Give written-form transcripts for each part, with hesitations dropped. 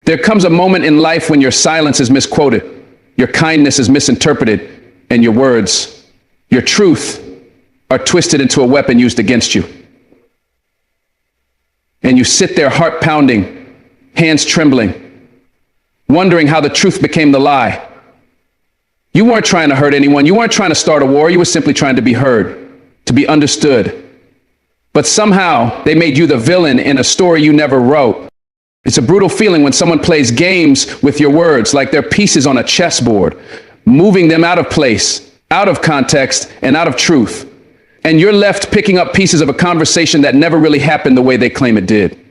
There comes a moment in life when your silence is misquoted, your kindness is misinterpreted, and your words, your truth, are twisted into a weapon used against you. And you sit there, heart pounding, hands trembling, wondering how the truth became the lie. You weren't trying to hurt anyone. You weren't trying to start a war. You were simply trying to be heard, to be understood. But somehow they made you the villain in a story you never wrote. It's a brutal feeling when someone plays games with your words like they're pieces on a chessboard, moving them out of place, out of context, and out of truth. And you're left picking up pieces of a conversation that never really happened the way they claim it did.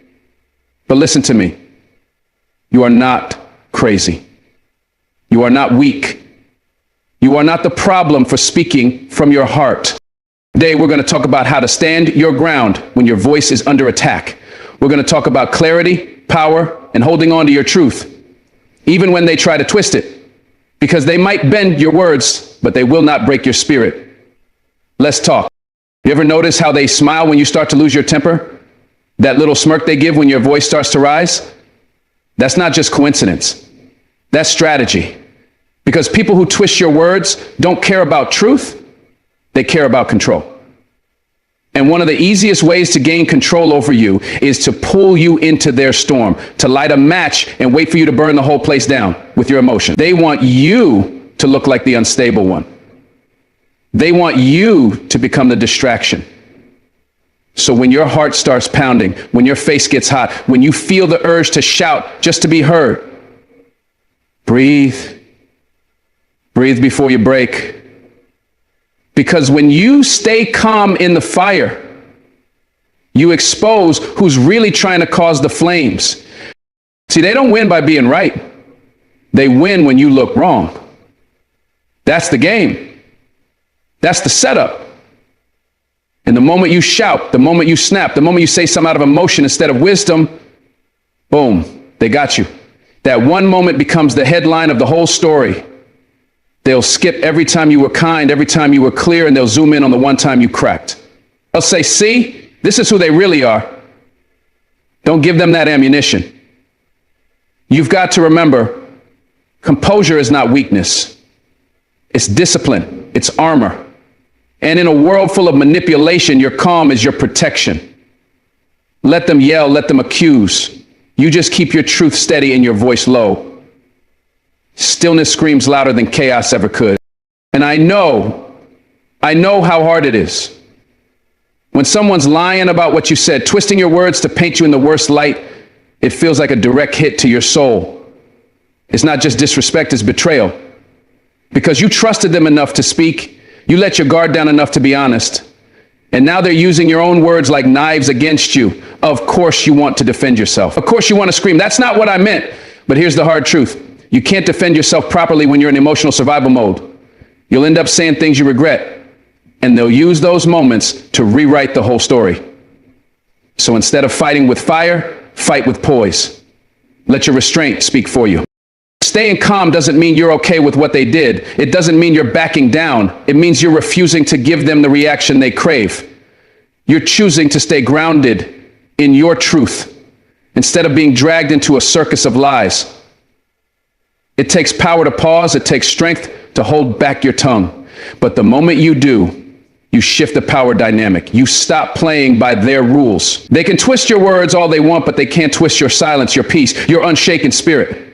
But listen to me. You are not crazy. You are not weak. You are not the problem for speaking from your heart. Today, we're going to talk about how to stand your ground when your voice is under attack. We're going to talk about clarity, power, and holding on to your truth, even when they try to twist it, because they might bend your words, but they will not break your spirit. Let's talk. You ever notice how they smile when you start to lose your temper? That little smirk they give when your voice starts to rise? That's not just coincidence. That's strategy. Because people who twist your words don't care about truth, they care about control. And one of the easiest ways to gain control over you is to pull you into their storm, to light a match and wait for you to burn the whole place down with your emotion. They want you to look like the unstable one. They want you to become the distraction. So when your heart starts pounding, when your face gets hot, when you feel the urge to shout just to be heard, breathe. Breathe before you break. Because when you stay calm in the fire, you expose who's really trying to cause the flames. See, they don't win by being right. They win when you look wrong. That's the game. That's the setup. And the moment you shout, the moment you snap, the moment you say something out of emotion instead of wisdom, boom, they got you. That one moment becomes the headline of the whole story. They'll skip every time you were kind, every time you were clear, and they'll zoom in on the one time you cracked. They'll say, see, this is who they really are. Don't give them that ammunition. You've got to remember, composure is not weakness. It's discipline. It's armor. And in a world full of manipulation, your calm is your protection. Let them yell, let them accuse. You just keep your truth steady and your voice low. Stillness screams louder than chaos ever could. And I know how hard it is. When someone's lying about what you said, twisting your words to paint you in the worst light, it feels like a direct hit to your soul. It's not just disrespect, it's betrayal. Because you trusted them enough to speak, you let your guard down enough to be honest, and now they're using your own words like knives against you. Of course you want to defend yourself. Of course you want to scream, that's not what I meant. But here's the hard truth. You can't defend yourself properly when you're in emotional survival mode. You'll end up saying things you regret, and they'll use those moments to rewrite the whole story. So instead of fighting with fire, fight with poise. Let your restraint speak for you. Staying calm doesn't mean you're okay with what they did. It doesn't mean you're backing down. It means you're refusing to give them the reaction they crave. You're choosing to stay grounded in your truth instead of being dragged into a circus of lies. It takes power to pause. It takes strength to hold back your tongue. But the moment you do, you shift the power dynamic. You stop playing by their rules. They can twist your words all they want, but they can't twist your silence, your peace, your unshaken spirit.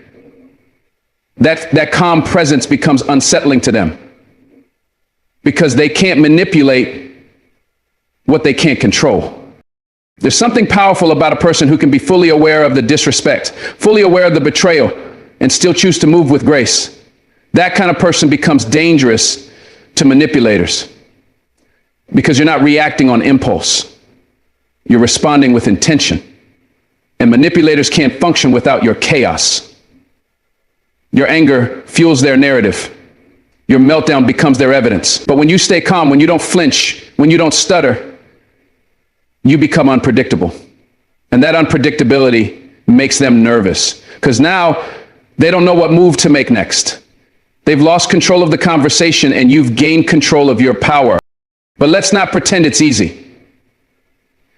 That calm presence becomes unsettling to them because they can't manipulate what they can't control. There's something powerful about a person who can be fully aware of the disrespect, fully aware of the betrayal, and still choose to move with grace. That kind of person becomes dangerous to manipulators because you're not reacting on impulse. You're responding with intention. And manipulators can't function without your chaos. Your anger fuels their narrative. Your meltdown becomes their evidence. But when you stay calm, when you don't flinch, when you don't stutter, you become unpredictable. And that unpredictability makes them nervous because now they don't know what move to make next. They've lost control of the conversation and you've gained control of your power. But let's not pretend it's easy.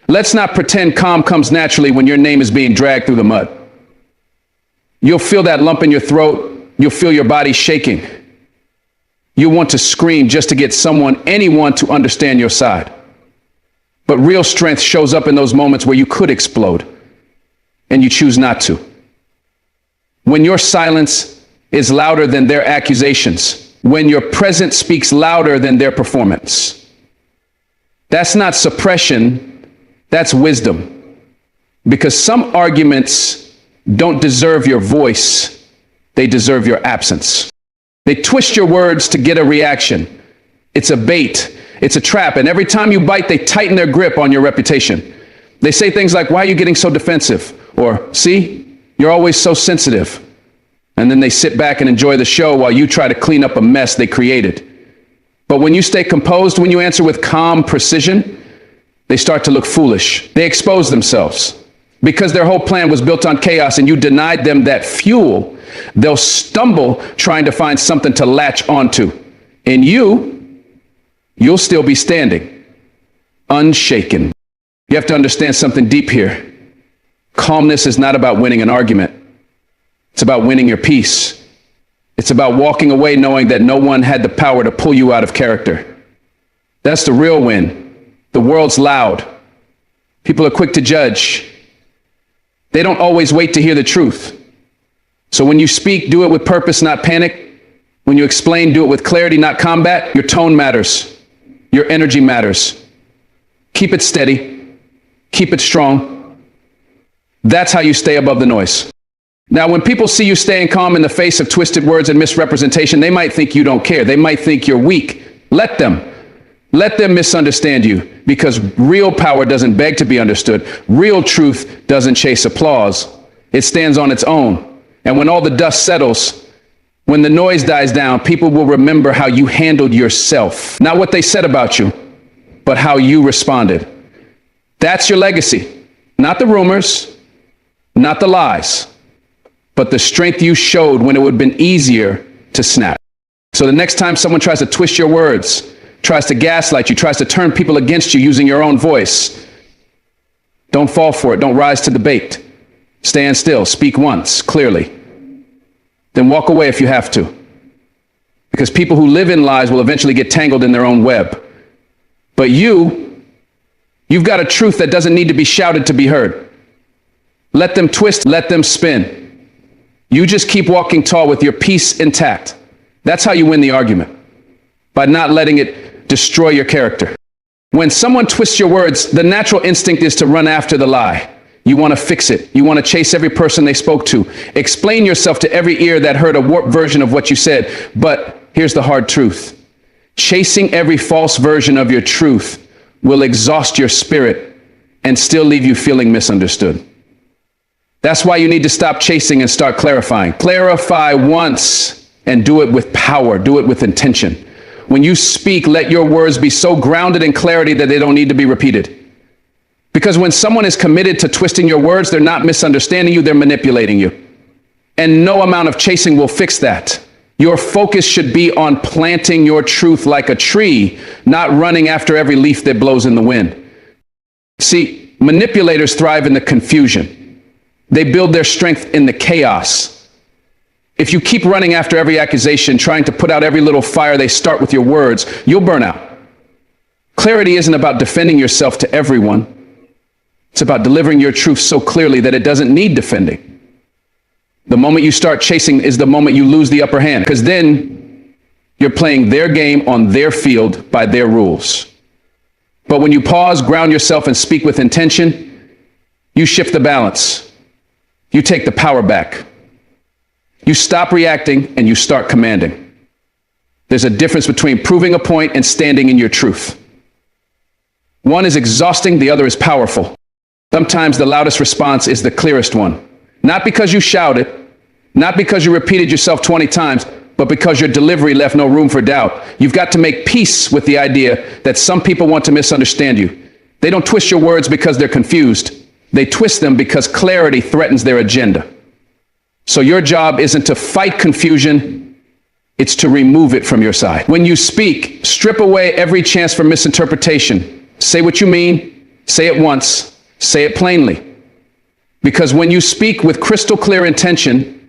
Let's not pretend calm comes naturally when your name is being dragged through the mud. You'll feel that lump in your throat. You'll feel your body shaking. You want to scream just to get anyone to understand your side. But real strength shows up in those moments where you could explode and you choose not to. When your silence is louder than their accusations, when your presence speaks louder than their performance. That's not suppression, that's wisdom. Because some arguments don't deserve your voice, they deserve your absence. They twist your words to get a reaction. It's a bait, it's a trap, and every time you bite, they tighten their grip on your reputation. They say things like, "Why are you getting so defensive?" Or, "See, you're always so sensitive." And then they sit back and enjoy the show while you try to clean up a mess they created. But when you stay composed, when you answer with calm precision, they start to look foolish. They expose themselves. Because their whole plan was built on chaos and you denied them that fuel, they'll stumble trying to find something to latch onto. And you'll still be standing, unshaken. You have to understand something deep here. Calmness is not about winning an argument. It's about winning your peace. It's about walking away knowing that no one had the power to pull you out of character. That's the real win. The world's loud. People are quick to judge. They don't always wait to hear the truth. So when you speak, do it with purpose, not panic. When you explain, do it with clarity, not combat. Your tone matters. Your energy matters. Keep it steady. Keep it strong. That's how you stay above the noise. Now, when people see you staying calm in the face of twisted words and misrepresentation, they might think you don't care. They might think you're weak. Let them misunderstand you, because real power doesn't beg to be understood. Real truth doesn't chase applause. It stands on its own. And when all the dust settles, when the noise dies down, people will remember how you handled yourself. Not what they said about you, but how you responded. That's your legacy. Not the rumors, not the lies, but the strength you showed when it would have been easier to snap. So the next time someone tries to twist your words, tries to gaslight you, tries to turn people against you using your own voice, don't fall for it. Don't rise to the bait. Stand still. Speak once, clearly. Then walk away if you have to. Because people who live in lies will eventually get tangled in their own web. But you've got a truth that doesn't need to be shouted to be heard. Let them twist, let them spin. You just keep walking tall with your peace intact. That's how you win the argument, by not letting it destroy your character. When someone twists your words, the natural instinct is to run after the lie. You want to fix it. You want to chase every person they spoke to. Explain yourself to every ear that heard a warped version of what you said. But here's the hard truth. Chasing every false version of your truth will exhaust your spirit and still leave you feeling misunderstood. That's why you need to stop chasing and start clarifying. Clarify once and do it with power. Do it with intention. When you speak, let your words be so grounded in clarity that they don't need to be repeated. Because when someone is committed to twisting your words, they're not misunderstanding you, they're manipulating you. And no amount of chasing will fix that. Your focus should be on planting your truth like a tree, not running after every leaf that blows in the wind. See, manipulators thrive in the confusion. They build their strength in the chaos. If you keep running after every accusation, trying to put out every little fire they start with your words, you'll burn out. Clarity isn't about defending yourself to everyone. It's about delivering your truth so clearly that it doesn't need defending. The moment you start chasing is the moment you lose the upper hand, because then you're playing their game on their field by their rules. But when you pause, ground yourself, and speak with intention, you shift the balance. You take the power back. You stop reacting and you start commanding. There's a difference between proving a point and standing in your truth. One is exhausting, the other is powerful. Sometimes the loudest response is the clearest one. Not because you shouted, not because you repeated yourself 20 times, but because your delivery left no room for doubt. You've got to make peace with the idea that some people want to misunderstand you. They don't twist your words because they're confused. They twist them because clarity threatens their agenda. So your job isn't to fight confusion, it's to remove it from your side. When you speak, strip away every chance for misinterpretation. Say what you mean, say it once, say it plainly. Because when you speak with crystal clear intention,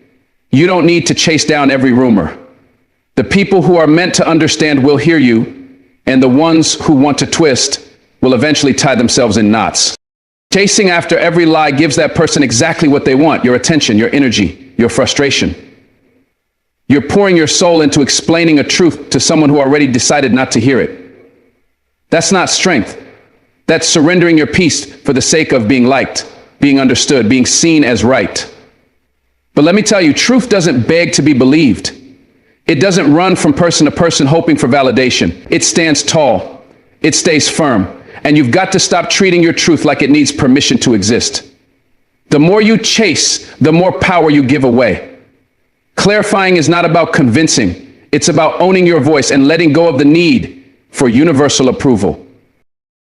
You don't need to chase down every rumor. The people who are meant to understand will hear you, and the ones who want to twist will eventually tie themselves in knots. Chasing after every lie gives that person exactly what they want: your attention, your energy, your frustration. You're pouring your soul into explaining a truth to someone who already decided not to hear it. That's not strength. That's surrendering your peace for the sake of being liked, being understood, being seen as right. But let me tell you, truth doesn't beg to be believed. It doesn't run from person to person hoping for validation. It stands tall. It stays firm. And you've got to stop treating your truth like it needs permission to exist. The more you chase, the more power you give away. Clarifying is not about convincing. It's about owning your voice and letting go of the need for universal approval.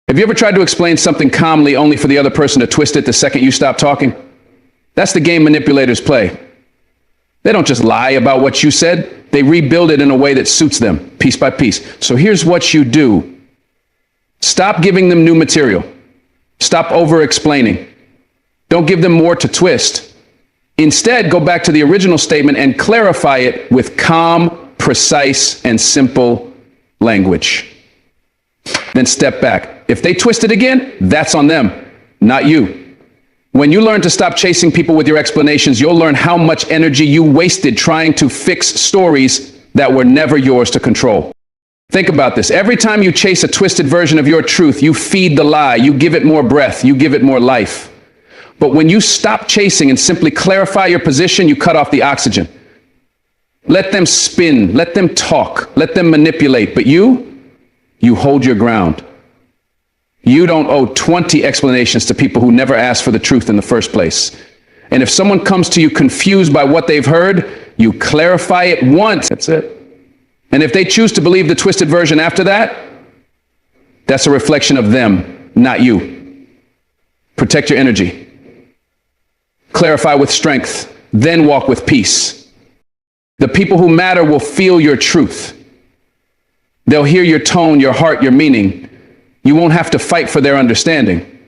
Have you ever tried to explain something calmly only for the other person to twist it the second you stop talking? That's the game manipulators play. They don't just lie about what you said. They rebuild it in a way that suits them, piece by piece. So here's what you do. Stop giving them new material. Stop over-explaining. Don't give them more to twist. Instead, go back to the original statement and clarify it with calm, precise, and simple language. Then step back. If they twist it again, that's on them, not you. When you learn to stop chasing people with your explanations, you'll learn how much energy you wasted trying to fix stories that were never yours to control. Think about this. Every time you chase a twisted version of your truth, you feed the lie, you give it more breath, you give it more life. But when you stop chasing and simply clarify your position, you cut off the oxygen. Let them spin, let them talk, let them manipulate, but you hold your ground. You don't owe 20 explanations to people who never asked for the truth in the first place. And if someone comes to you confused by what they've heard, you clarify it once. That's it. And if they choose to believe the twisted version after that, that's a reflection of them, not you. Protect your energy. Clarify with strength, then walk with peace. The people who matter will feel your truth. They'll hear your tone, your heart, your meaning. You won't have to fight for their understanding.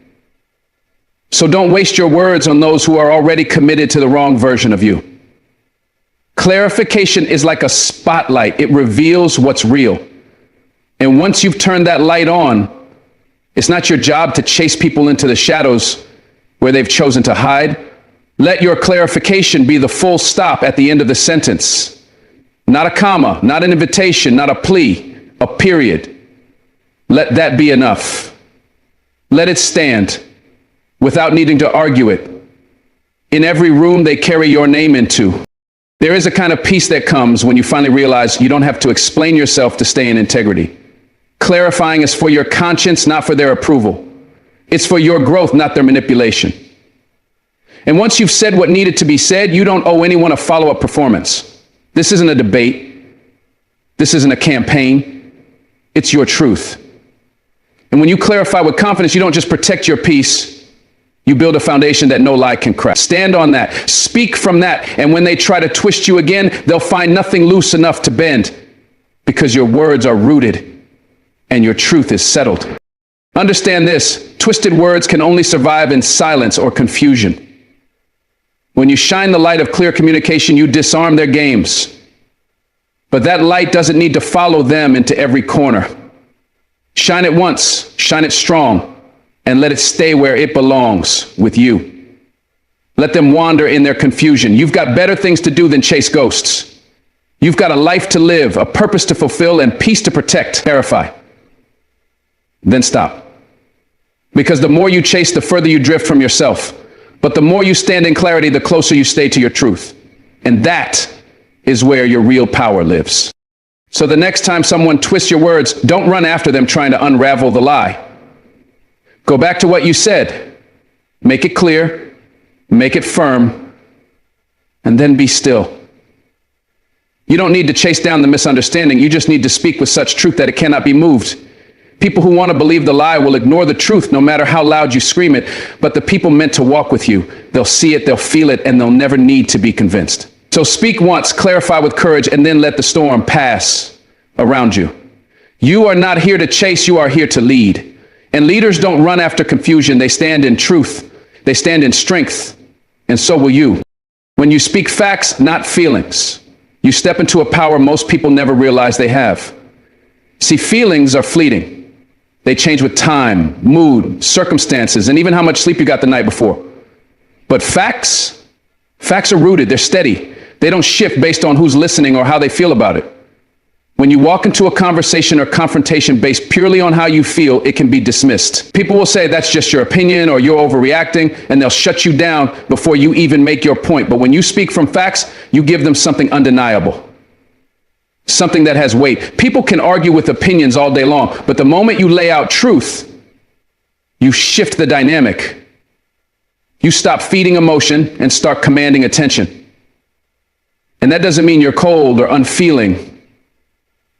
So don't waste your words on those who are already committed to the wrong version of you. Clarification is like a spotlight. It reveals what's real. And once you've turned that light on, it's not your job to chase people into the shadows where they've chosen to hide. Let your clarification be the full stop at the end of the sentence. Not a comma, not an invitation, not a plea, a period. Let that be enough. Let it stand without needing to argue it. In every room they carry your name into, there is a kind of peace that comes when you finally realize you don't have to explain yourself to stay in integrity. Clarifying is for your conscience, not for their approval. It's for your growth, not their manipulation. And once you've said what needed to be said, you don't owe anyone a follow-up performance. This isn't a debate. This isn't a campaign. It's your truth. And when you clarify with confidence, you don't just protect your peace. You build a foundation that no lie can crack. Stand on that. Speak from that. And when they try to twist you again, they'll find nothing loose enough to bend, because your words are rooted and your truth is settled. Understand this: twisted words can only survive in silence or confusion. When you shine the light of clear communication, you disarm their games. But that light doesn't need to follow them into every corner. Shine it once, shine it strong, and let it stay where it belongs, with you. Let them wander in their confusion. You've got better things to do than chase ghosts. You've got a life to live, a purpose to fulfill, and peace to protect. Clarify. Then stop. Because the more you chase, the further you drift from yourself. But the more you stand in clarity, the closer you stay to your truth. And that is where your real power lives. So the next time someone twists your words, don't run after them trying to unravel the lie. Go back to what you said. Make it clear, make it firm, and then be still. You don't need to chase down the misunderstanding. You just need to speak with such truth that it cannot be moved. People who want to believe the lie will ignore the truth no matter how loud you scream it. But the people meant to walk with you, they'll see it, they'll feel it, and they'll never need to be convinced. So speak once, clarify with courage, and then let the storm pass around you. You are not here to chase, you are here to lead. And leaders don't run after confusion. They stand in truth. They stand in strength. And so will you. When you speak facts, not feelings, you step into a power most people never realize they have. See, feelings are fleeting. They change with time, mood, circumstances, and even how much sleep you got the night before. But facts are rooted, they're steady. They don't shift based on who's listening or how they feel about it. When you walk into a conversation or confrontation based purely on how you feel, it can be dismissed. People will say that's just your opinion or you're overreacting, and they'll shut you down before you even make your point. But when you speak from facts, you give them something undeniable. Something that has weight. People can argue with opinions all day long, but the moment you lay out truth, you shift the dynamic. You stop feeding emotion and start commanding attention. And that doesn't mean you're cold or unfeeling.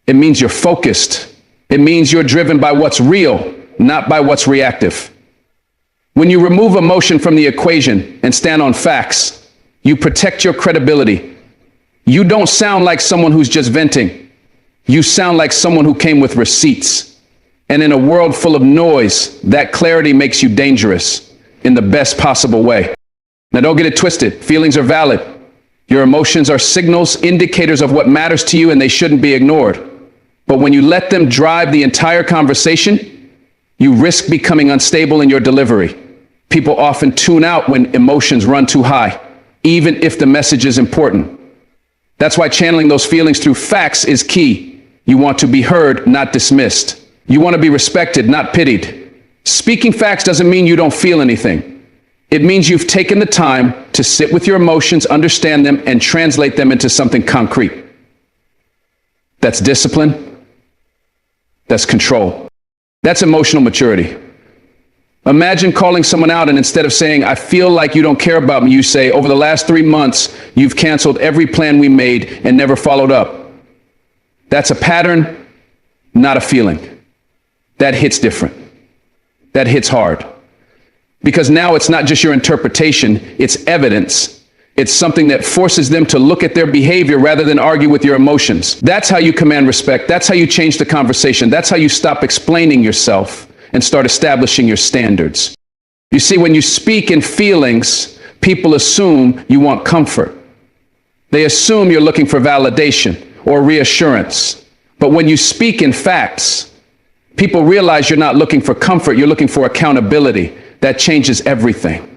It means you're focused. It means you're driven by what's real, not by what's reactive. When you remove emotion from the equation and stand on facts, you protect your credibility. You don't sound like someone who's just venting. You sound like someone who came with receipts. And in a world full of noise, that clarity makes you dangerous in the best possible way. Now, don't get it twisted. Feelings are valid. Your emotions are signals, indicators of what matters to you, and they shouldn't be ignored. But when you let them drive the entire conversation, you risk becoming unstable in your delivery. People often tune out when emotions run too high, even if the message is important. That's why channeling those feelings through facts is key. You want to be heard, not dismissed. You want to be respected, not pitied. Speaking facts doesn't mean you don't feel anything. It means you've taken the time to sit with your emotions, understand them, and translate them into something concrete. That's discipline. That's control. That's emotional maturity. Imagine calling someone out and instead of saying, I feel like you don't care about me, you say, over the last 3 months, you've canceled every plan we made and never followed up. That's a pattern, not a feeling. That hits different. That hits hard. Because now it's not just your interpretation, it's evidence. It's something that forces them to look at their behavior rather than argue with your emotions. That's how you command respect. That's how you change the conversation. That's how you stop explaining yourself and start establishing your standards. You see, when you speak in feelings, people assume you want comfort. They assume you're looking for validation or reassurance. But when you speak in facts, people realize you're not looking for comfort, you're looking for accountability. That changes everything.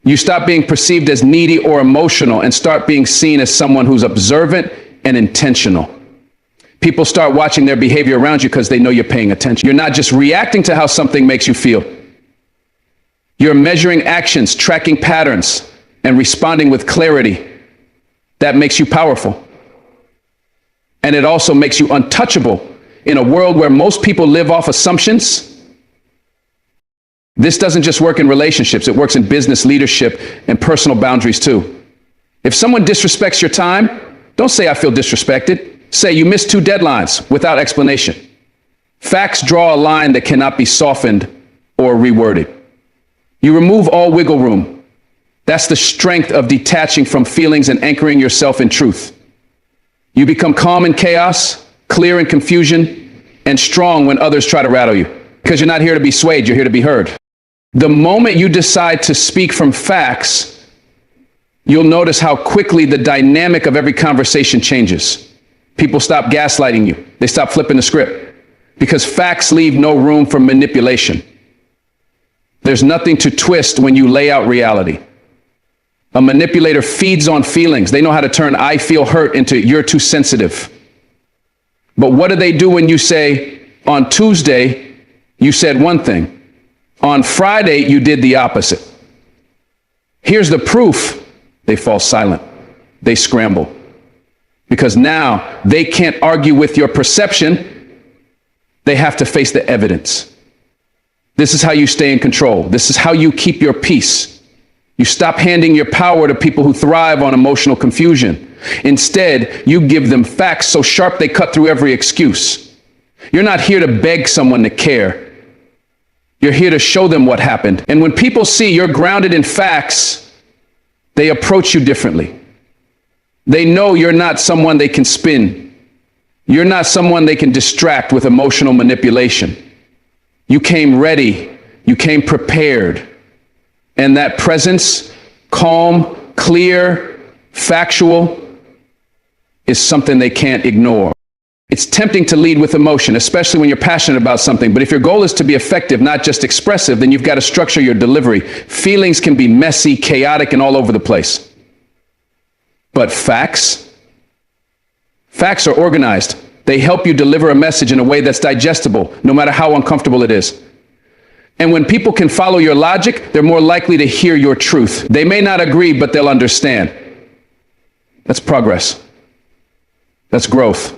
You stop being perceived as needy or emotional and start being seen as someone who's observant and intentional. People start watching their behavior around you because they know you're paying attention. You're not just reacting to how something makes you feel. You're measuring actions, tracking patterns, and responding with clarity. That makes you powerful. And it also makes you untouchable in a world where most people live off assumptions. This doesn't just work in relationships, it works in business, leadership, and personal boundaries too. If someone disrespects your time, don't say I feel disrespected. Say you missed 2 deadlines without explanation. Facts draw a line that cannot be softened or reworded. You remove all wiggle room. That's the strength of detaching from feelings and anchoring yourself in truth. You become calm in chaos, clear in confusion, and strong when others try to rattle you. Because you're not here to be swayed, you're here to be heard. The moment you decide to speak from facts, you'll notice how quickly the dynamic of every conversation changes. People stop gaslighting you. They stop flipping the script because facts leave no room for manipulation. There's nothing to twist when you lay out reality. A manipulator feeds on feelings. They know how to turn I feel hurt into you're too sensitive. But what do they do when you say, on Tuesday, you said one thing. On Friday, you did the opposite. Here's the proof. They fall silent. They scramble. Because now they can't argue with your perception. They have to face the evidence. This is how you stay in control. This is how you keep your peace. You stop handing your power to people who thrive on emotional confusion. Instead, you give them facts so sharp they cut through every excuse. You're not here to beg someone to care. You're here to show them what happened. And when people see you're grounded in facts, they approach you differently. They know you're not someone they can spin. You're not someone they can distract with emotional manipulation. You came ready. You came prepared. And that presence, calm, clear, factual, is something they can't ignore. It's tempting to lead with emotion, especially when you're passionate about something. But if your goal is to be effective, not just expressive, then you've got to structure your delivery. Feelings can be messy, chaotic, and all over the place. But facts are organized. They help you deliver a message in a way that's digestible, no matter how uncomfortable it is. And when people can follow your logic, they're more likely to hear your truth. They may not agree, but they'll understand. That's progress. That's growth.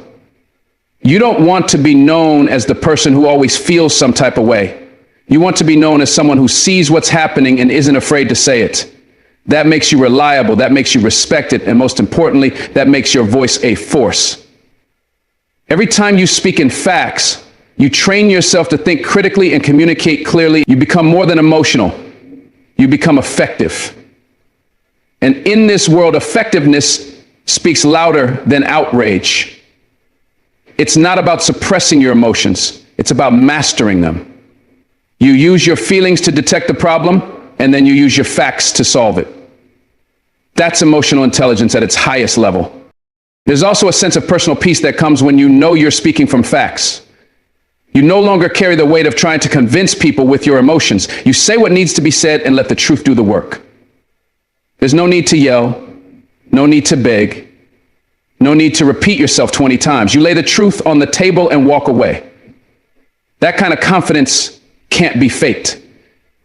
You don't want to be known as the person who always feels some type of way. You want to be known as someone who sees what's happening and isn't afraid to say it. That makes you reliable, that makes you respected, and most importantly, that makes your voice a force. Every time you speak in facts, you train yourself to think critically and communicate clearly. You become more than emotional. You become effective. And in this world, effectiveness speaks louder than outrage. It's not about suppressing your emotions. It's about mastering them. You use your feelings to detect the problem, and then you use your facts to solve it. That's emotional intelligence at its highest level. There's also a sense of personal peace that comes when you know you're speaking from facts. You no longer carry the weight of trying to convince people with your emotions. You say what needs to be said and let the truth do the work. There's no need to yell, no need to beg, no need to repeat yourself 20 times. You lay the truth on the table and walk away. That kind of confidence can't be faked.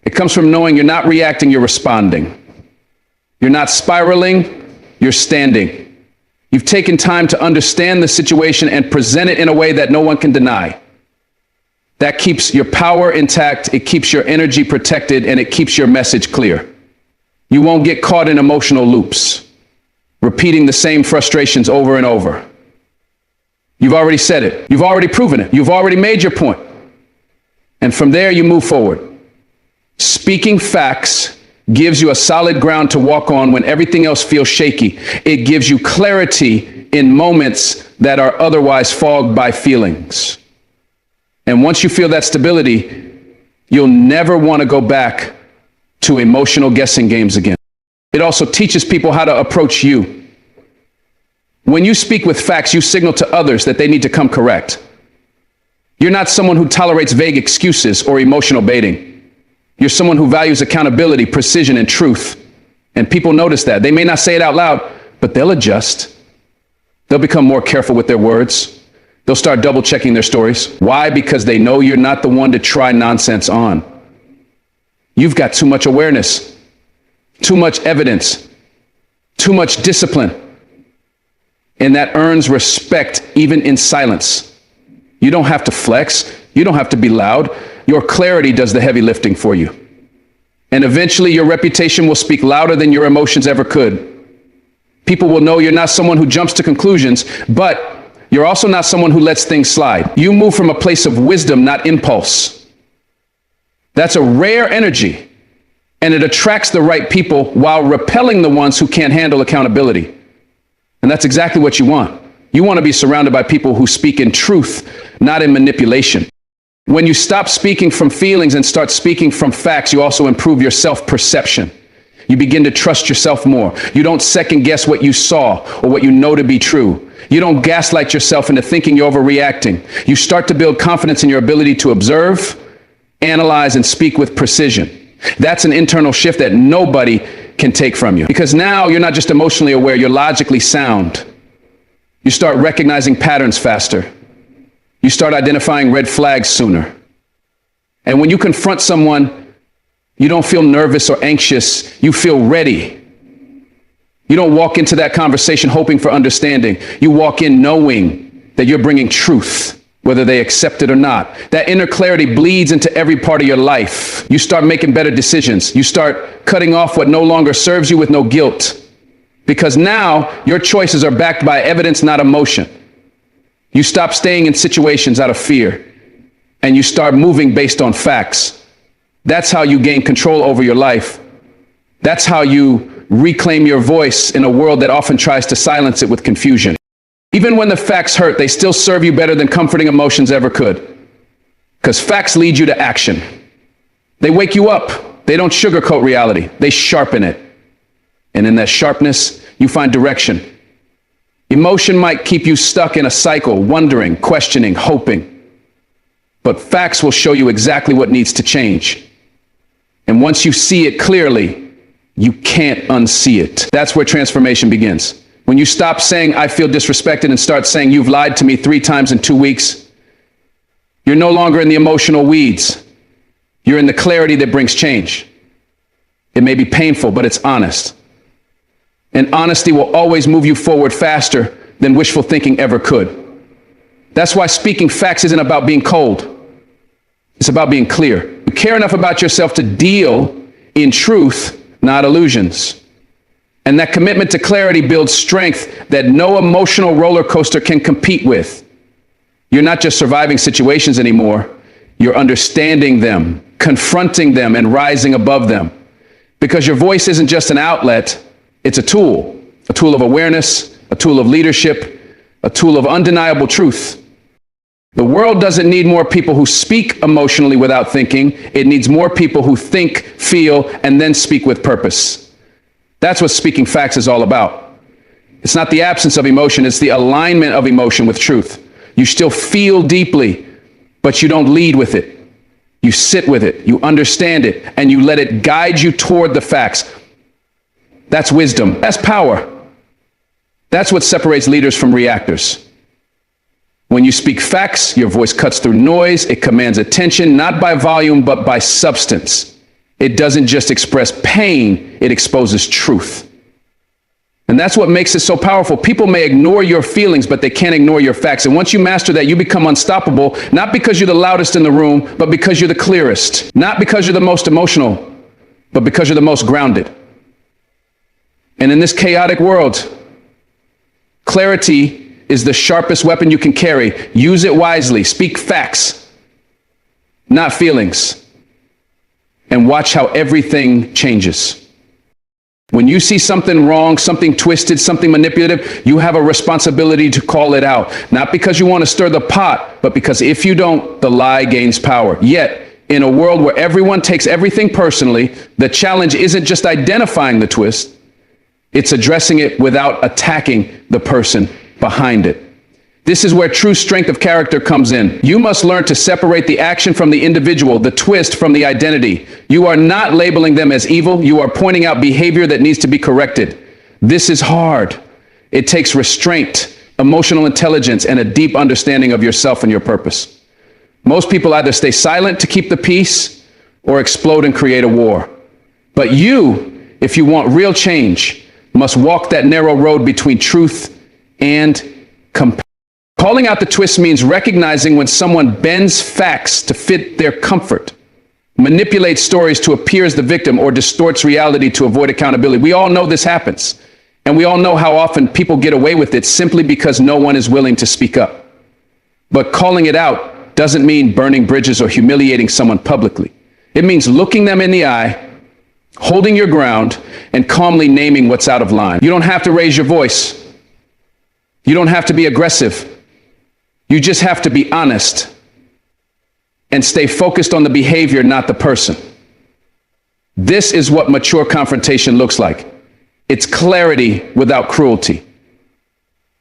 It comes from knowing you're not reacting, you're responding. You're not spiraling, you're standing. You've taken time to understand the situation and present it in a way that no one can deny. That keeps your power intact, it keeps your energy protected, and it keeps your message clear. You won't get caught in emotional loops, repeating the same frustrations over and over. You've already said it. You've already proven it. You've already made your point. And from there, you move forward. Speaking facts gives you a solid ground to walk on when everything else feels shaky. It gives you clarity in moments that are otherwise fogged by feelings. And once you feel that stability, you'll never want to go back to emotional guessing games again. It also teaches people how to approach you. When you speak with facts, you signal to others that they need to come correct. You're not someone who tolerates vague excuses or emotional baiting. You're someone who values accountability, precision, and truth. And people notice that. They may not say it out loud, but they'll adjust. They'll become more careful with their words. They'll start double checking their stories. Why? Because they know you're not the one to try nonsense on. You've got too much awareness, too much evidence, too much discipline. And that earns respect even in silence. You don't have to flex. You don't have to be loud. Your clarity does the heavy lifting for you. And eventually your reputation will speak louder than your emotions ever could. People will know you're not someone who jumps to conclusions, but you're also not someone who lets things slide. You move from a place of wisdom, not impulse. That's a rare energy, and it attracts the right people while repelling the ones who can't handle accountability. And that's exactly what you want. You want to be surrounded by people who speak in truth, not in manipulation. When you stop speaking from feelings and start speaking from facts, you also improve your self-perception. You begin to trust yourself more. You don't second guess what you saw or what you know to be true. You don't gaslight yourself into thinking you're overreacting. You start to build confidence in your ability to observe, analyze, and speak with precision. That's an internal shift that nobody can take from you. Because now you're not just emotionally aware, you're logically sound. You start recognizing patterns faster. You start identifying red flags sooner. And when you confront someone, you don't feel nervous or anxious. You feel ready. You don't walk into that conversation hoping for understanding. You walk in knowing that you're bringing truth, whether they accept it or not. That inner clarity bleeds into every part of your life. You start making better decisions. You start cutting off what no longer serves you with no guilt. Because now your choices are backed by evidence, not emotion. You stop staying in situations out of fear, and you start moving based on facts. That's how you gain control over your life. That's how you reclaim your voice in a world that often tries to silence it with confusion. Even when the facts hurt, they still serve you better than comforting emotions ever could. Because facts lead you to action. They wake you up. They don't sugarcoat reality. They sharpen it. And in that sharpness, you find direction. Emotion might keep you stuck in a cycle, wondering, questioning, hoping. But facts will show you exactly what needs to change. And once you see it clearly, you can't unsee it. That's where transformation begins. When you stop saying, I feel disrespected, and start saying, you've lied to me 3 times in 2 weeks, you're no longer in the emotional weeds. You're in the clarity that brings change. It may be painful, but it's honest. And honesty will always move you forward faster than wishful thinking ever could. That's why speaking facts isn't about being cold. It's about being clear. You care enough about yourself to deal in truth, not illusions. And that commitment to clarity builds strength that no emotional roller coaster can compete with. You're not just surviving situations anymore. You're understanding them, confronting them, and rising above them. Because your voice isn't just an outlet, it's a tool of awareness, a tool of leadership, a tool of undeniable truth. The world doesn't need more people who speak emotionally without thinking. It needs more people who think, feel, and then speak with purpose. That's what speaking facts is all about. It's not the absence of emotion, it's the alignment of emotion with truth. You still feel deeply, but you don't lead with it. You sit with it, you understand it, and you let it guide you toward the facts. That's wisdom. That's power. That's what separates leaders from reactors. When you speak facts, your voice cuts through noise. It commands attention, not by volume, but by substance. It doesn't just express pain, it exposes truth. And that's what makes it so powerful. People may ignore your feelings, but they can't ignore your facts. And once you master that, you become unstoppable, not because you're the loudest in the room, but because you're the clearest. Not because you're the most emotional, but because you're the most grounded. And in this chaotic world, clarity is the sharpest weapon you can carry. Use it wisely. Speak facts, not feelings. And watch how everything changes. When you see something wrong, something twisted, something manipulative, you have a responsibility to call it out. Not because you want to stir the pot, but because if you don't, the lie gains power. Yet, in a world where everyone takes everything personally, the challenge isn't just identifying the twist, it's addressing it without attacking the person behind it. This is where true strength of character comes in. You must learn to separate the action from the individual, the twist from the identity. You are not labeling them as evil. You are pointing out behavior that needs to be corrected. This is hard. It takes restraint, emotional intelligence, and a deep understanding of yourself and your purpose. Most people either stay silent to keep the peace or explode and create a war. But you, if you want real change, must walk that narrow road between truth and compassion. Calling out the twist means recognizing when someone bends facts to fit their comfort, manipulates stories to appear as the victim, or distorts reality to avoid accountability. We all know this happens, and we all know how often people get away with it simply because no one is willing to speak up. But calling it out doesn't mean burning bridges or humiliating someone publicly. It means looking them in the eye, holding your ground, and calmly naming what's out of line. You don't have to raise your voice. You don't have to be aggressive. You just have to be honest and stay focused on the behavior, not the person. This is what mature confrontation looks like. It's clarity without cruelty.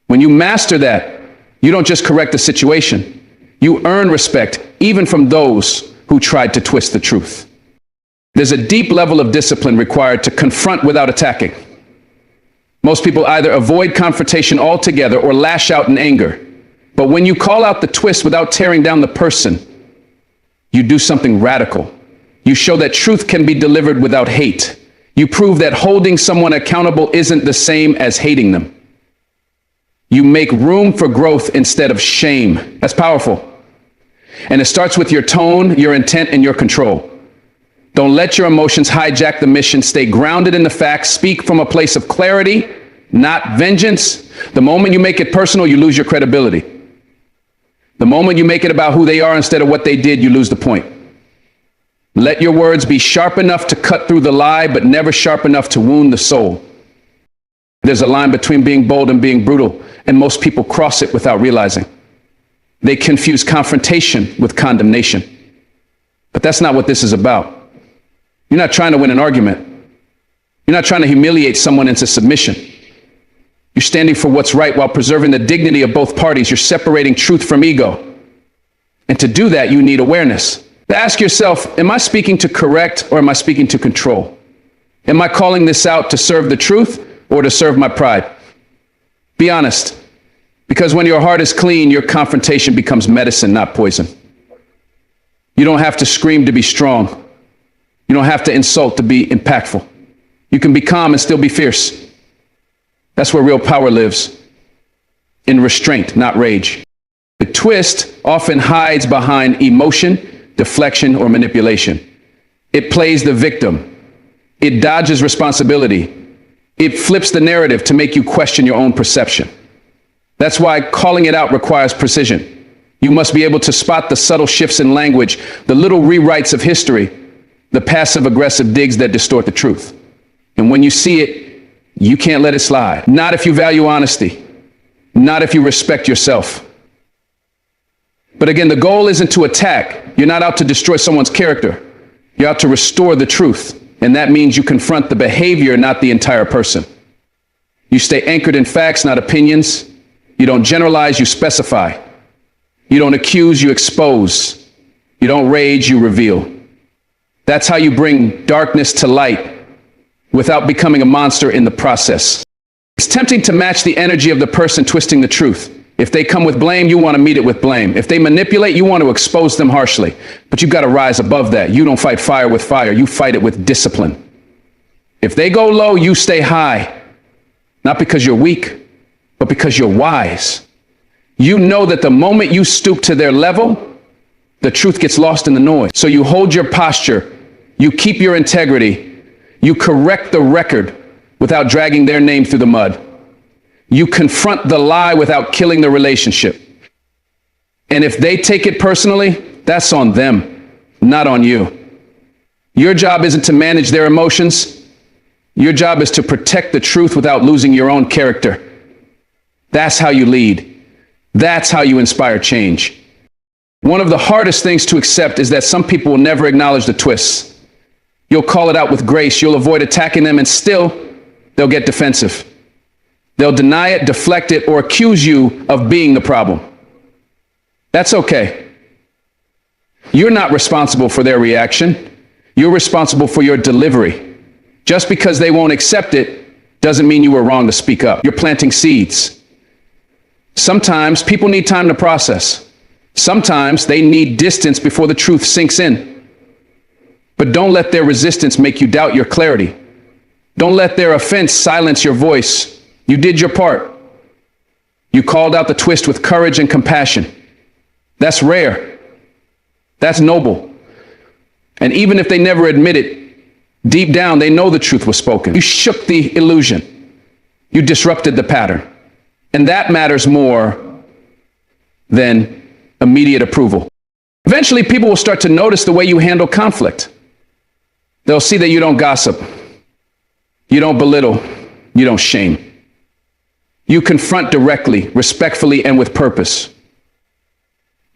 When you master that, you don't just correct the situation. You earn respect, even from those who tried to twist the truth. There's a deep level of discipline required to confront without attacking. Most people either avoid confrontation altogether or lash out in anger. But when you call out the twist without tearing down the person, you do something radical. You show that truth can be delivered without hate. You prove that holding someone accountable isn't the same as hating them. You make room for growth instead of shame. That's powerful. And it starts with your tone, your intent, and your control. Don't let your emotions hijack the mission. Stay grounded in the facts. Speak from a place of clarity, not vengeance. The moment you make it personal, you lose your credibility. The moment you make it about who they are instead of what they did, you lose the point. Let your words be sharp enough to cut through the lie, but never sharp enough to wound the soul. There's a line between being bold and being brutal, and most people cross it without realizing. They confuse confrontation with condemnation. But that's not what this is about. You're not trying to win an argument. You're not trying to humiliate someone into submission. You're standing for what's right while preserving the dignity of both parties. You're separating truth from ego. And to do that, you need awareness. Ask yourself, am I speaking to correct or am I speaking to control? Am I calling this out to serve the truth or to serve my pride? Be honest, because when your heart is clean, your confrontation becomes medicine, not poison. You don't have to scream to be strong. You don't have to insult to be impactful. You can be calm and still be fierce. That's where real power lives, in restraint, not rage. The twist often hides behind emotion, deflection, or manipulation. It plays the victim. It dodges responsibility. It flips the narrative to make you question your own perception. That's why calling it out requires precision. You must be able to spot the subtle shifts in language, the little rewrites of history, the passive-aggressive digs that distort the truth. And when you see it, you can't let it slide. Not if you value honesty. Not if you respect yourself. But again, the goal isn't to attack. You're not out to destroy someone's character. You're out to restore the truth. And that means you confront the behavior, not the entire person. You stay anchored in facts, not opinions. You don't generalize, you specify. You don't accuse, you expose. You don't rage, you reveal. That's how you bring darkness to light without becoming a monster in the process. It's tempting to match the energy of the person twisting the truth. If they come with blame, you want to meet it with blame. If they manipulate, you want to expose them harshly. But you've got to rise above that. You don't fight fire with fire. You fight it with discipline. If they go low, you stay high. Not because you're weak, but because you're wise. You know that the moment you stoop to their level, the truth gets lost in the noise. So you hold your posture. You keep your integrity. You correct the record without dragging their name through the mud. You confront the lie without killing the relationship. And if they take it personally, that's on them, not on you. Your job isn't to manage their emotions. Your job is to protect the truth without losing your own character. That's how you lead. That's how you inspire change. One of the hardest things to accept is that some people will never acknowledge the twists. You'll call it out with grace. You'll avoid attacking them, and still, they'll get defensive. They'll deny it, deflect it, or accuse you of being the problem. That's okay. You're not responsible for their reaction. You're responsible for your delivery. Just because they won't accept it doesn't mean you were wrong to speak up. You're planting seeds. Sometimes people need time to process. Sometimes they need distance before the truth sinks in. But don't let their resistance make you doubt your clarity. Don't let their offense silence your voice. You did your part. You called out the twist with courage and compassion. That's rare. That's noble. And even if they never admit it, deep down, they know the truth was spoken. You shook the illusion. You disrupted the pattern. And that matters more than immediate approval. Eventually, people will start to notice the way you handle conflict. They'll see that you don't gossip. You don't belittle. You don't shame. You confront directly, respectfully, and with purpose.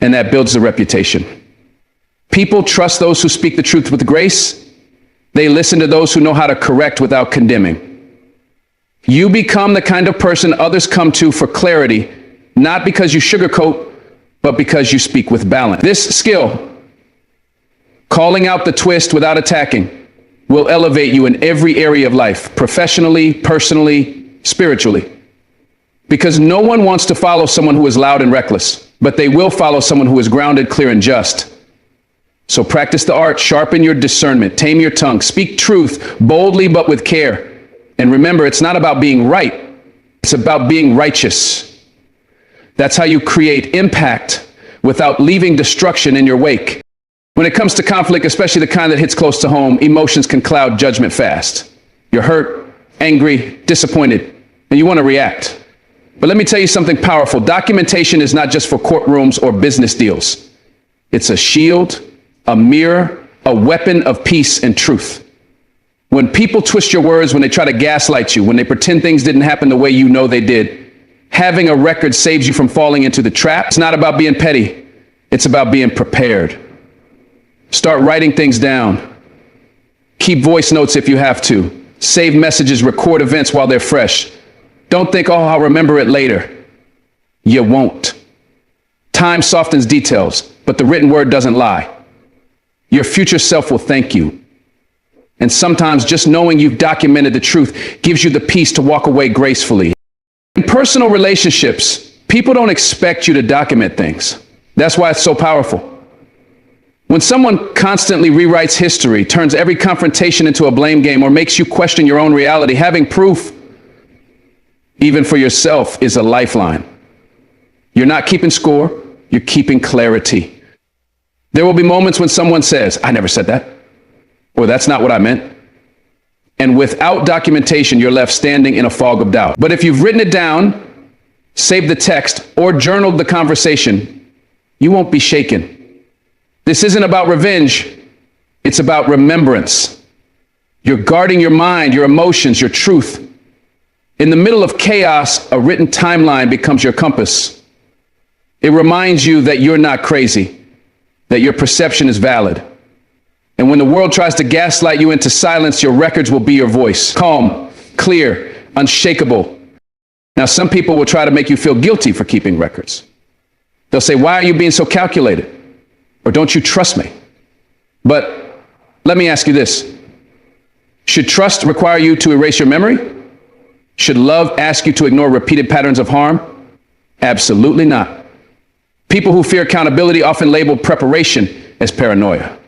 And that builds a reputation. People trust those who speak the truth with grace. They listen to those who know how to correct without condemning. You become the kind of person others come to for clarity, not because you sugarcoat, but because you speak with balance. This skill, calling out the twist without attacking, will elevate you in every area of life, professionally, personally, spiritually. Because no one wants to follow someone who is loud and reckless, but they will follow someone who is grounded, clear, and just. So practice the art, sharpen your discernment, tame your tongue, speak truth boldly but with care. And remember, it's not about being right. It's about being righteous. That's how you create impact without leaving destruction in your wake. When it comes to conflict, especially the kind that hits close to home, emotions can cloud judgment fast. You're hurt, angry, disappointed, and you want to react. But let me tell you something powerful. Documentation is not just for courtrooms or business deals. It's a shield, a mirror, a weapon of peace and truth. When people twist your words, when they try to gaslight you, when they pretend things didn't happen the way you know they did, having a record saves you from falling into the trap. It's not about being petty. It's about being prepared. Start writing things down. Keep voice notes if you have to. Save messages, record events while they're fresh. Don't think, oh, I'll remember it later. You won't. Time softens details, but the written word doesn't lie. Your future self will thank you. And sometimes just knowing you've documented the truth gives you the peace to walk away gracefully. In personal relationships, people don't expect you to document things. That's why it's so powerful. When someone constantly rewrites history, turns every confrontation into a blame game, or makes you question your own reality, having proof, even for yourself, is a lifeline. You're not keeping score, you're keeping clarity. There will be moments when someone says, I never said that, or that's not what I meant. And without documentation, you're left standing in a fog of doubt. But if you've written it down, saved the text, or journaled the conversation, you won't be shaken. This isn't about revenge, it's about remembrance. You're guarding your mind, your emotions, your truth. In the middle of chaos, a written timeline becomes your compass. It reminds you that you're not crazy, that your perception is valid. And when the world tries to gaslight you into silence, your records will be your voice. Calm, clear, unshakable. Now, some people will try to make you feel guilty for keeping records. They'll say, why are you being so calculated? Or don't you trust me? But let me ask you this. Should trust require you to erase your memory? Should love ask you to ignore repeated patterns of harm? Absolutely not. People who fear accountability often label preparation as paranoia.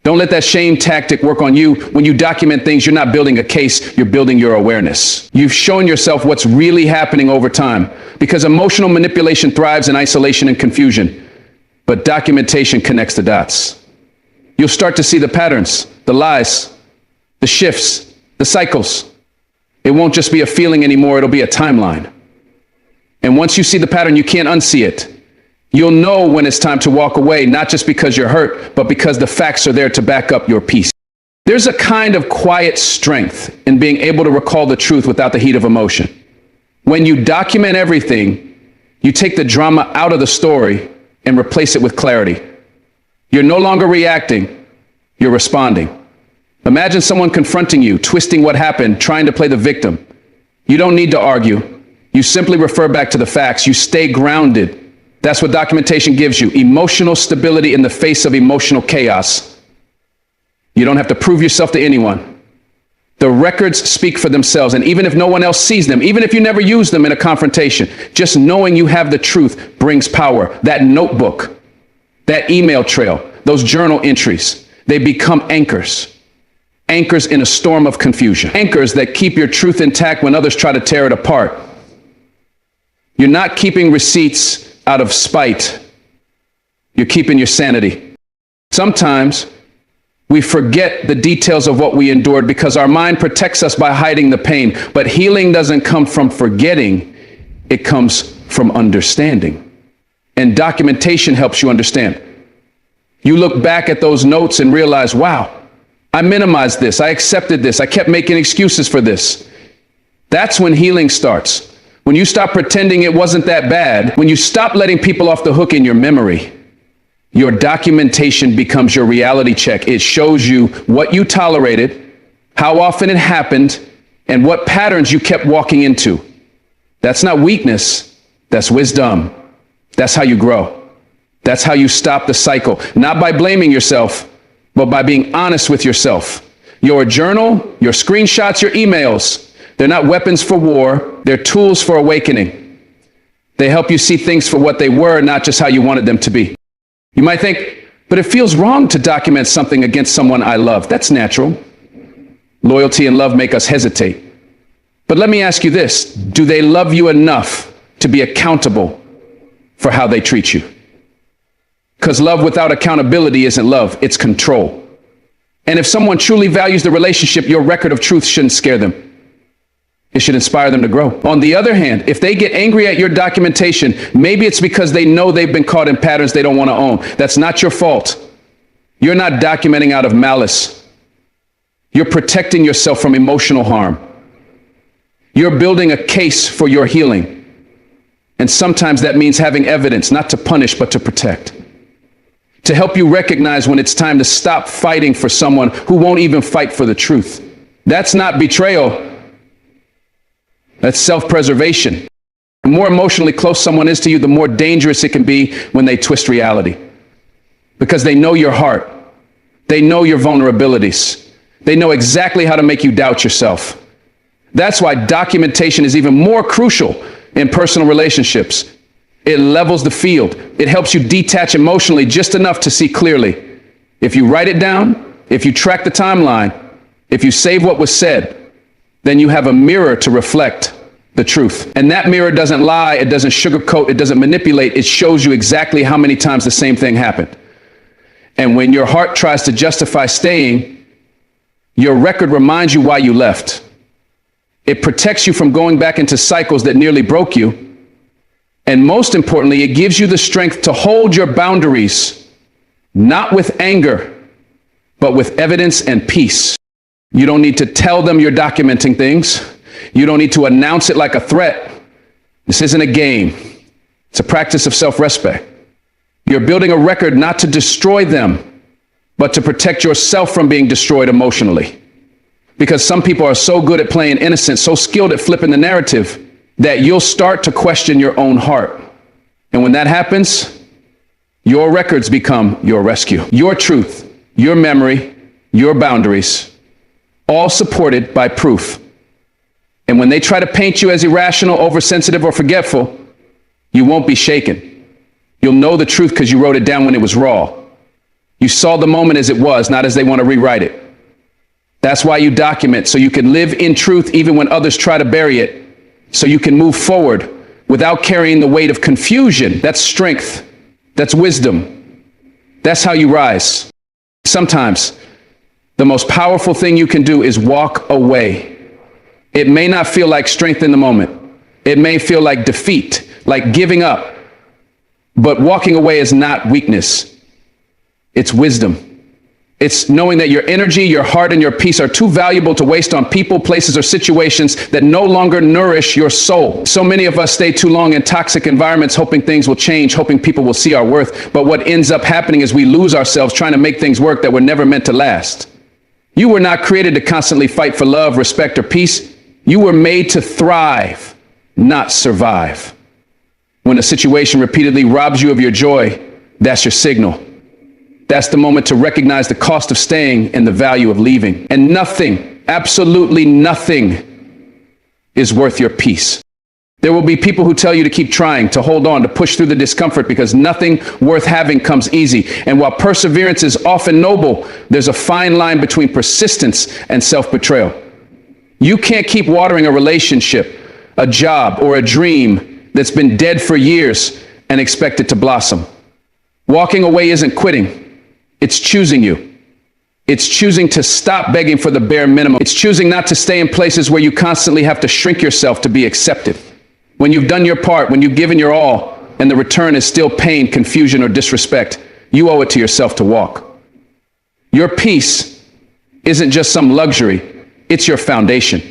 Don't let that shame tactic work on you. When you document things, you're not building a case, you're building your awareness. You've shown yourself what's really happening over time, because emotional manipulation thrives in isolation and confusion. But documentation connects the dots. You'll start to see the patterns, the lies, the shifts, the cycles. It won't just be a feeling anymore, it'll be a timeline. And once you see the pattern, you can't unsee it. You'll know when it's time to walk away, not just because you're hurt, but because the facts are there to back up your peace. There's a kind of quiet strength in being able to recall the truth without the heat of emotion. When you document everything, you take the drama out of the story and replace it with clarity. You're no longer reacting, you're responding. Imagine someone confronting you, twisting what happened, trying to play the victim. You don't need to argue. You simply refer back to the facts. You stay grounded. That's what documentation gives you, emotional stability in the face of emotional chaos. You don't have to prove yourself to anyone. The records speak for themselves, and even if no one else sees them, even if you never use them in a confrontation, just knowing you have the truth brings power. That notebook, that email trail, those journal entries, they become anchors. Anchors in a storm of confusion. Anchors that keep your truth intact when others try to tear it apart. You're not keeping receipts out of spite. You're keeping your sanity. Sometimes we forget the details of what we endured because our mind protects us by hiding the pain. But healing doesn't come from forgetting. It comes from understanding. And documentation helps you understand. You look back at those notes and realize, wow, I minimized this. I accepted this. I kept making excuses for this. That's when healing starts. When you stop pretending it wasn't that bad, when you stop letting people off the hook in your memory, your documentation becomes your reality check. It shows you what you tolerated, how often it happened, and what patterns you kept walking into. That's not weakness, that's wisdom. That's how you grow. That's how you stop the cycle, not by blaming yourself, but by being honest with yourself. Your journal, your screenshots, your emails, they're not weapons for war, they're tools for awakening. They help you see things for what they were, not just how you wanted them to be. You might think, but it feels wrong to document something against someone I love. That's natural. Loyalty and love make us hesitate. But let me ask you this, do they love you enough to be accountable for how they treat you? Because love without accountability isn't love, it's control. And if someone truly values the relationship, your record of truth shouldn't scare them. It should inspire them to grow. On the other hand, if they get angry at your documentation, maybe it's because they know they've been caught in patterns they don't want to own. That's not your fault. You're not documenting out of malice. You're protecting yourself from emotional harm. You're building a case for your healing. And sometimes that means having evidence, not to punish, but to protect. To help you recognize when it's time to stop fighting for someone who won't even fight for the truth. That's not betrayal. That's self-preservation. The more emotionally close someone is to you, the more dangerous it can be when they twist reality. Because they know your heart. They know your vulnerabilities. They know exactly how to make you doubt yourself. That's why documentation is even more crucial in personal relationships. It levels the field. It helps you detach emotionally just enough to see clearly. If you write it down, if you track the timeline, if you save what was said, then you have a mirror to reflect the truth. And that mirror doesn't lie, it doesn't sugarcoat, it doesn't manipulate, it shows you exactly how many times the same thing happened. And when your heart tries to justify staying, your record reminds you why you left. It protects you from going back into cycles that nearly broke you. And most importantly, it gives you the strength to hold your boundaries, not with anger, but with evidence and peace. You don't need to tell them you're documenting things. You don't need to announce it like a threat. This isn't a game. It's a practice of self-respect. You're building a record not to destroy them, but to protect yourself from being destroyed emotionally. Because some people are so good at playing innocent, so skilled at flipping the narrative, that you'll start to question your own heart. And when that happens, your records become your rescue. Your truth, your memory, your boundaries, all supported by proof. And when they try to paint you as irrational, oversensitive, or forgetful, you won't be shaken. You'll know the truth because you wrote it down when it was raw. You saw the moment as it was, not as they want to rewrite it. That's why you document, so you can live in truth even when others try to bury it, so you can move forward without carrying the weight of confusion. That's strength. That's wisdom. That's how you rise. Sometimes the most powerful thing you can do is walk away. It may not feel like strength in the moment. It may feel like defeat, like giving up. But walking away is not weakness. It's wisdom. It's knowing that your energy, your heart, and your peace are too valuable to waste on people, places, or situations that no longer nourish your soul. So many of us stay too long in toxic environments, hoping things will change, hoping people will see our worth. But what ends up happening is we lose ourselves trying to make things work that were never meant to last. You were not created to constantly fight for love, respect, or peace. You were made to thrive, not survive. When a situation repeatedly robs you of your joy, that's your signal. That's the moment to recognize the cost of staying and the value of leaving. And nothing, absolutely nothing, is worth your peace. There will be people who tell you to keep trying, to hold on, to push through the discomfort, because nothing worth having comes easy. And while perseverance is often noble, there's a fine line between persistence and self-betrayal. You can't keep watering a relationship, a job, or a dream that's been dead for years and expect it to blossom. Walking away isn't quitting. It's choosing you. It's choosing to stop begging for the bare minimum. It's choosing not to stay in places where you constantly have to shrink yourself to be accepted. When you've done your part, when you've given your all, and the return is still pain, confusion, or disrespect, you owe it to yourself to walk. Your peace isn't just some luxury, it's your foundation.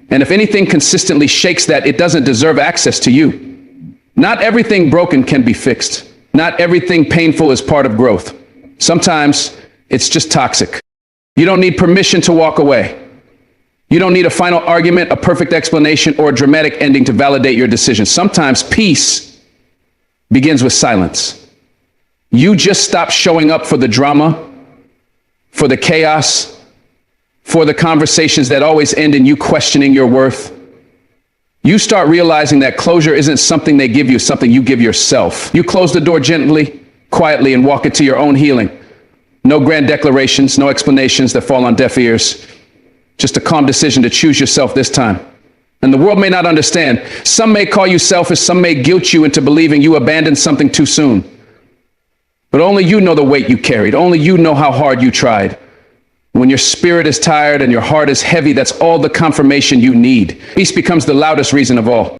And if anything consistently shakes that, it doesn't deserve access to you. Not everything broken can be fixed. Not everything painful is part of growth. Sometimes it's just toxic. You don't need permission to walk away. You don't need a final argument, a perfect explanation, or a dramatic ending to validate your decision. Sometimes peace begins with silence. You just stop showing up for the drama, for the chaos, for the conversations that always end in you questioning your worth. You start realizing that closure isn't something they give you, something you give yourself. You close the door gently, quietly, and walk into your own healing. No grand declarations, no explanations that fall on deaf ears. Just a calm decision to choose yourself this time. And the world may not understand. Some may call you selfish, some may guilt you into believing you abandoned something too soon. But only you know the weight you carried. Only you know how hard you tried. When your spirit is tired and your heart is heavy, that's all the confirmation you need. Peace becomes the loudest reason of all.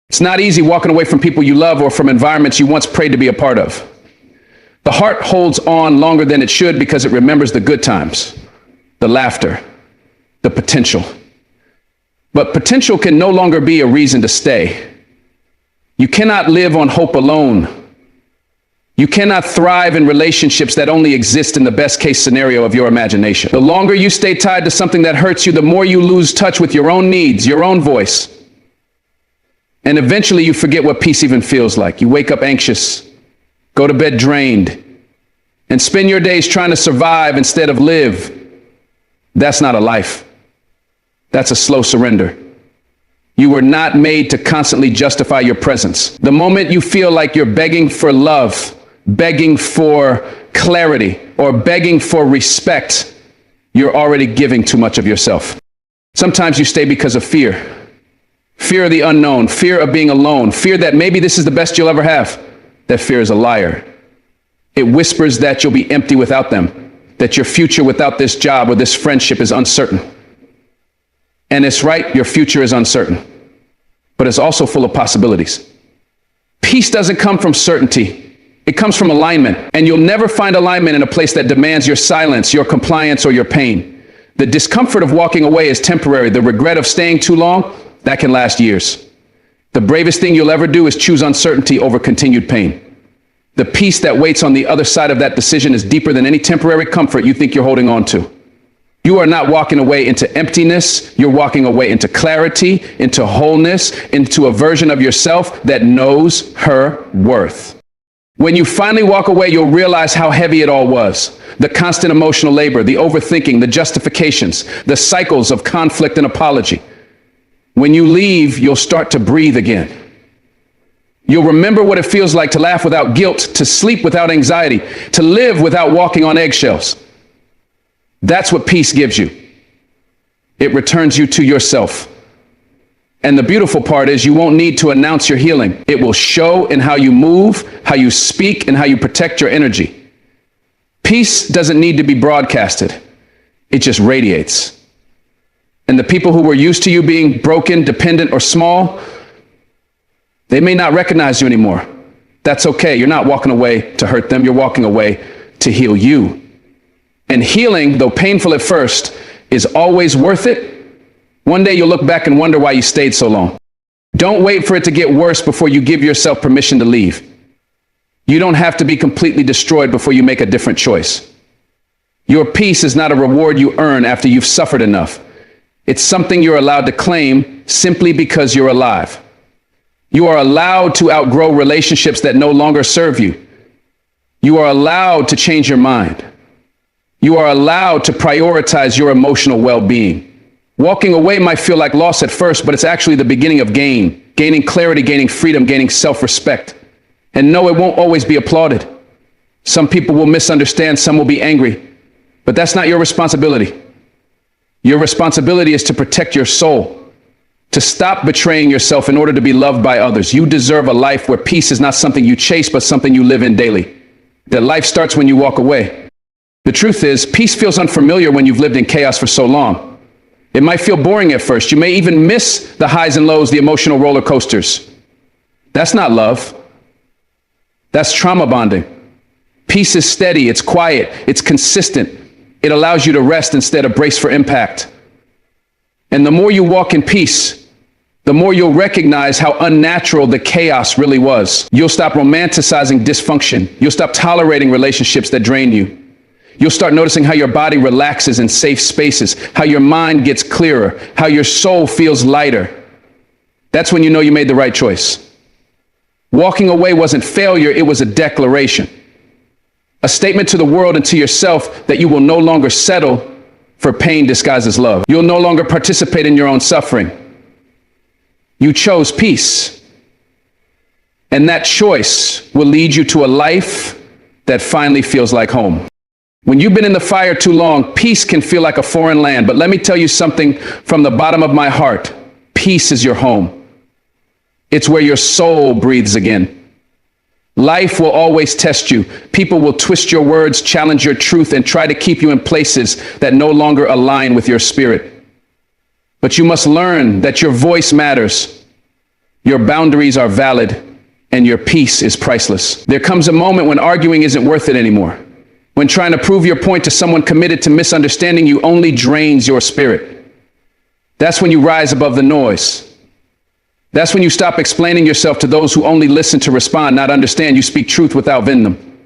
It's not easy walking away from people you love or from environments you once prayed to be a part of. The heart holds on longer than it should because it remembers the good times, the laughter, the potential. But potential can no longer be a reason to stay. You cannot live on hope alone. You cannot thrive in relationships that only exist in the best case scenario of your imagination. The longer you stay tied to something that hurts you, the more you lose touch with your own needs, your own voice. And eventually you forget what peace even feels like. You wake up anxious, go to bed drained, and spend your days trying to survive instead of live. That's not a life. That's a slow surrender. You were not made to constantly justify your presence. The moment you feel like you're begging for love, begging for clarity, or begging for respect, you're already giving too much of yourself. Sometimes you stay because of fear. Fear of the unknown, fear of being alone, fear that maybe this is the best you'll ever have. That fear is a liar. It whispers that you'll be empty without them, that your future without this job or this friendship is uncertain. And it's right, your future is uncertain, but it's also full of possibilities. Peace doesn't come from certainty. It comes from alignment, and you'll never find alignment in a place that demands your silence, your compliance, or your pain. The discomfort of walking away is temporary. The regret of staying too long, that can last years. The bravest thing you'll ever do is choose uncertainty over continued pain. The peace that waits on the other side of that decision is deeper than any temporary comfort you think you're holding on to. You are not walking away into emptiness. You're walking away into clarity, into wholeness, into a version of yourself that knows her worth. When you finally walk away, you'll realize how heavy it all was. The constant emotional labor, the overthinking, the justifications, the cycles of conflict and apology. When you leave, you'll start to breathe again. You'll remember what it feels like to laugh without guilt, to sleep without anxiety, to live without walking on eggshells. That's what peace gives you. It returns you to yourself. And the beautiful part is you won't need to announce your healing. It will show in how you move, how you speak, and how you protect your energy. Peace doesn't need to be broadcasted. It just radiates. And the people who were used to you being broken, dependent, or small, they may not recognize you anymore. That's okay. You're not walking away to hurt them. You're walking away to heal you. And healing, though painful at first, is always worth it. One day you'll look back and wonder why you stayed so long. Don't wait for it to get worse before you give yourself permission to leave. You don't have to be completely destroyed before you make a different choice. Your peace is not a reward you earn after you've suffered enough. It's something you're allowed to claim simply because you're alive. You are allowed to outgrow relationships that no longer serve you. You are allowed to change your mind. You are allowed to prioritize your emotional well-being. Walking away might feel like loss at first, but it's actually the beginning of gaining clarity, gaining freedom, gaining self-respect. And no, it won't always be applauded. Some people will misunderstand, some will be angry, but that's not your responsibility. Your responsibility is to protect your soul, to stop betraying yourself in order to be loved by others. You deserve a life where peace is not something you chase, but something you live in daily. That life starts when you walk away. The truth is, peace feels unfamiliar when you've lived in chaos for so long. It might feel boring at first. You may even miss the highs and lows, the emotional roller coasters. That's not love. That's trauma bonding. Peace is steady, it's quiet, it's consistent. It allows you to rest instead of brace for impact. And the more you walk in peace, the more you'll recognize how unnatural the chaos really was. You'll stop romanticizing dysfunction. You'll stop tolerating relationships that drain you. You'll start noticing how your body relaxes in safe spaces, how your mind gets clearer, how your soul feels lighter. That's when you know you made the right choice. Walking away wasn't failure, it was a declaration. A statement to the world and to yourself that you will no longer settle for pain disguised as love. You'll no longer participate in your own suffering. You chose peace. And that choice will lead you to a life that finally feels like home. When you've been in the fire too long, peace can feel like a foreign land. But let me tell you something from the bottom of my heart. Peace is your home. It's where your soul breathes again. Life will always test you. People will twist your words, challenge your truth, and try to keep you in places that no longer align with your spirit. But you must learn that your voice matters, your boundaries are valid, and your peace is priceless. There comes a moment when arguing isn't worth it anymore. When trying to prove your point to someone committed to misunderstanding you only drains your spirit. That's when you rise above the noise. That's when you stop explaining yourself to those who only listen to respond, not understand. You speak truth without venom.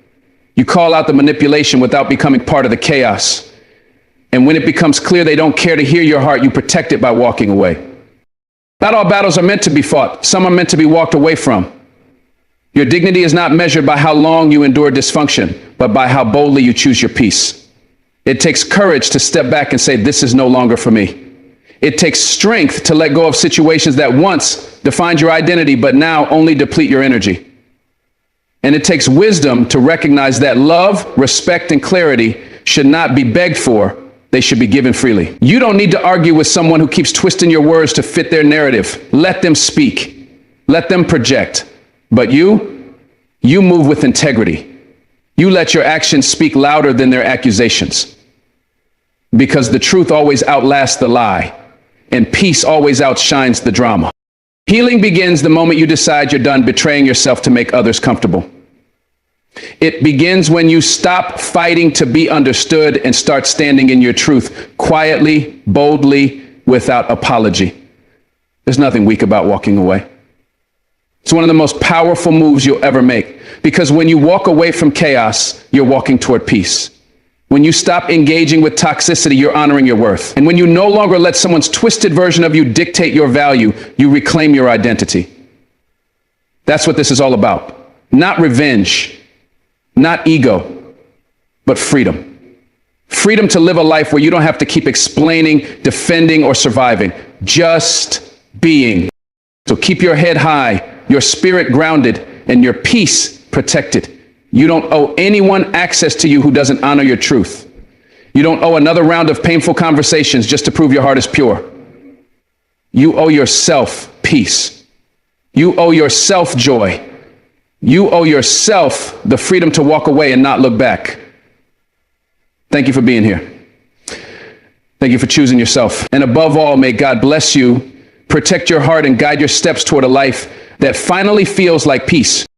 You call out the manipulation without becoming part of the chaos. And when it becomes clear they don't care to hear your heart, you protect it by walking away. Not all battles are meant to be fought. Some are meant to be walked away from. Your dignity is not measured by how long you endure dysfunction, but by how boldly you choose your peace. It takes courage to step back and say, this is no longer for me. It takes strength to let go of situations that once defined your identity, but now only deplete your energy. And it takes wisdom to recognize that love, respect, and clarity should not be begged for. They should be given freely. You don't need to argue with someone who keeps twisting your words to fit their narrative. Let them speak. Let them project. But you move with integrity. You let your actions speak louder than their accusations. Because the truth always outlasts the lie, and peace always outshines the drama. Healing begins the moment you decide you're done betraying yourself to make others comfortable. It begins when you stop fighting to be understood and start standing in your truth, quietly, boldly, without apology. There's nothing weak about walking away. It's one of the most powerful moves you'll ever make, because when you walk away from chaos, you're walking toward peace. When you stop engaging with toxicity, you're honoring your worth. And when you no longer let someone's twisted version of you dictate your value, you reclaim your identity. That's what this is all about. Not revenge, not ego, but freedom. Freedom to live a life where you don't have to keep explaining, defending, or surviving. Just being. So keep your head high, your spirit grounded, and your peace protected. You don't owe anyone access to you who doesn't honor your truth. You don't owe another round of painful conversations just to prove your heart is pure. You owe yourself peace. You owe yourself joy. You owe yourself the freedom to walk away and not look back. Thank you for being here. Thank you for choosing yourself. And above all, may God bless you, protect your heart, and guide your steps toward a life that finally feels like peace.